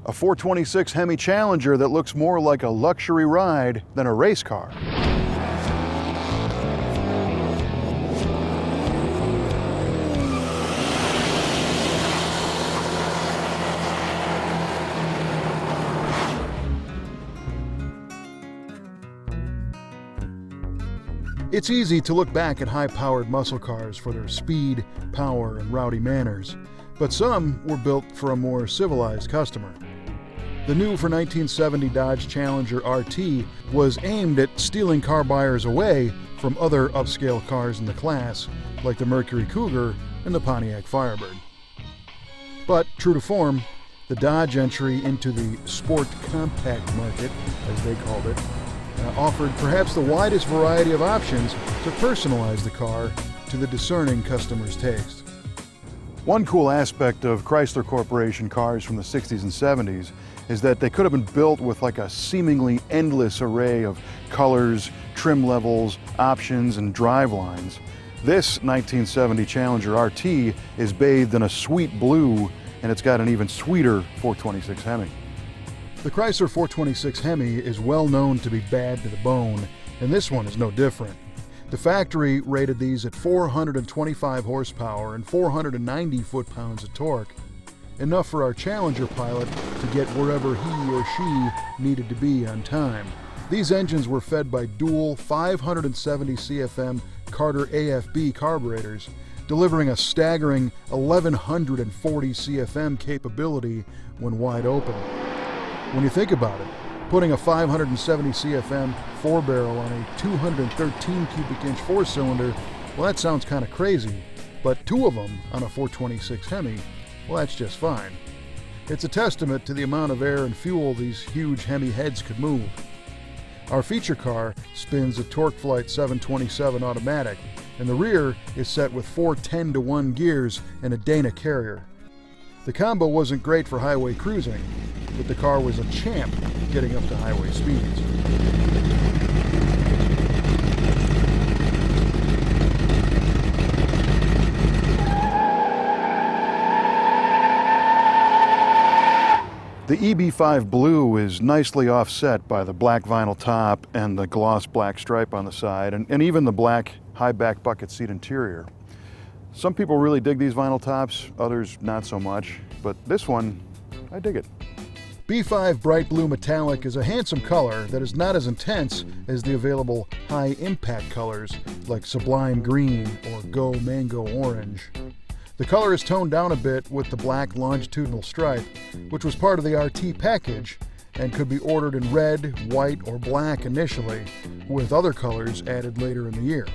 a 426 Hemi Challenger that looks more like a luxury ride than a race car. It's easy to look back at high-powered muscle cars for their speed, power, and rowdy manners, but some were built for a more civilized customer. The new for 1970 Dodge Challenger RT was aimed at stealing car buyers away from other upscale cars in the class, like the Mercury Cougar and the Pontiac Firebird. But, true to form, the Dodge entry into the sport compact market, as they called it, offered perhaps the widest variety of options to personalize the car to the discerning customer's taste. One cool aspect of Chrysler Corporation cars from the 60s and 70s is that they could have been built with like a seemingly endless array of colors, trim levels, options, and drive lines. This 1970 Challenger RT is bathed in a sweet blue, and it's got an even sweeter 426 Hemi. The Chrysler 426 Hemi is well known to be bad to the bone, and this one is no different. The factory rated these at 425 horsepower and 490 foot-pounds of torque, enough for our Challenger pilot to get wherever he or she needed to be on time. These engines were fed by dual 570 CFM Carter AFB carburetors, delivering a staggering 1140 CFM capability when wide open. When you think about it, putting a 570 CFM 4-barrel on a 213 cubic inch 4-cylinder, well, that sounds kind of crazy, but two of them on a 426 Hemi, well, that's just fine. It's a testament to the amount of air and fuel these huge Hemi heads could move. Our feature car spins a TorqueFlite 727 automatic, and the rear is set with 4 10-to-1 gears and a Dana carrier. The combo wasn't great for highway cruising, but the car was a champ getting up to highway speeds. The EB5 Blue is nicely offset by the black vinyl top and the gloss black stripe on the side, and even the black high-back bucket seat interior. Some people really dig these vinyl tops, others not so much, but this one, I dig it. B5 Bright Blue Metallic is a handsome color that is not as intense as the available high-impact colors like Sublime Green or Go Mango Orange. The color is toned down a bit with the black longitudinal stripe, which was part of the RT package and could be ordered in red, white, or black initially, with other colors added later in the year.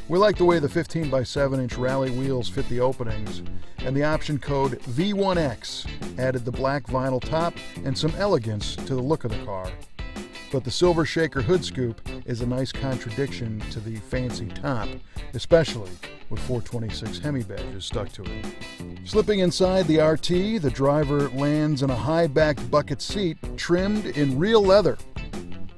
We like the way the 15 by 7-inch Rallye wheels fit the openings, and the option code V1X added the black vinyl top and some elegance to the look of the car. But the silver shaker hood scoop is a nice contradiction to the fancy top, especially with 426 Hemi badges stuck to it. Slipping inside the RT, the driver lands in a high-backed bucket seat trimmed in real leather.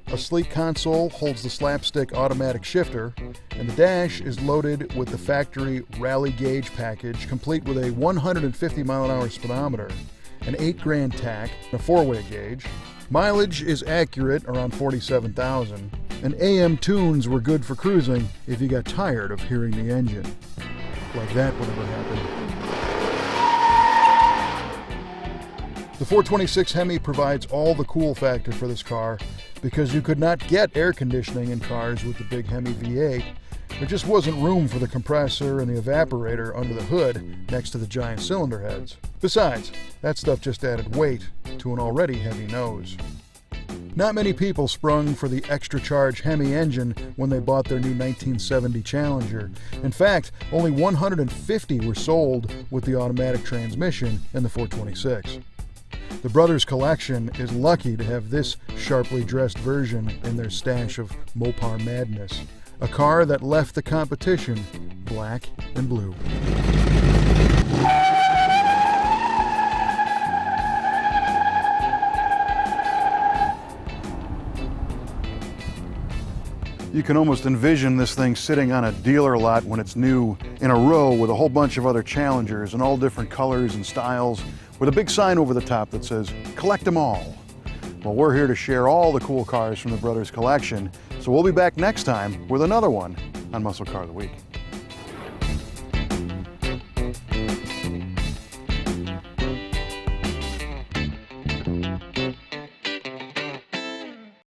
A sleek console holds the slapstick automatic shifter, and the dash is loaded with the factory Rallye gauge package, complete with a 150 mile-an-hour speedometer, an 8 grand tach, and a 4-way gauge. Mileage is accurate, around 47,000, and AM tunes were good for cruising if you got tired of hearing the engine. Like that would ever happen. The 426 Hemi provides all the cool factor for this car because you could not get air conditioning in cars with the big Hemi V8. There just wasn't room for the compressor and the evaporator under the hood next to the giant cylinder heads. Besides, that stuff just added weight to an already heavy nose. Not many people sprung for the extra charge Hemi engine when they bought their new 1970 Challenger. In fact, only 150 were sold with the automatic transmission in the 426. The Brothers Collection is lucky to have this sharply dressed version in their stash of Mopar madness. A car that left the competition black and blue. You can almost envision this thing sitting on a dealer lot when it's new in a row with a whole bunch of other Challengers in all different colors and styles, with a big sign over the top that says, "Collect them all." Well, we're here to share all the cool cars from the brothers' collection, so we'll be back next time with another one on Muscle Car of the Week.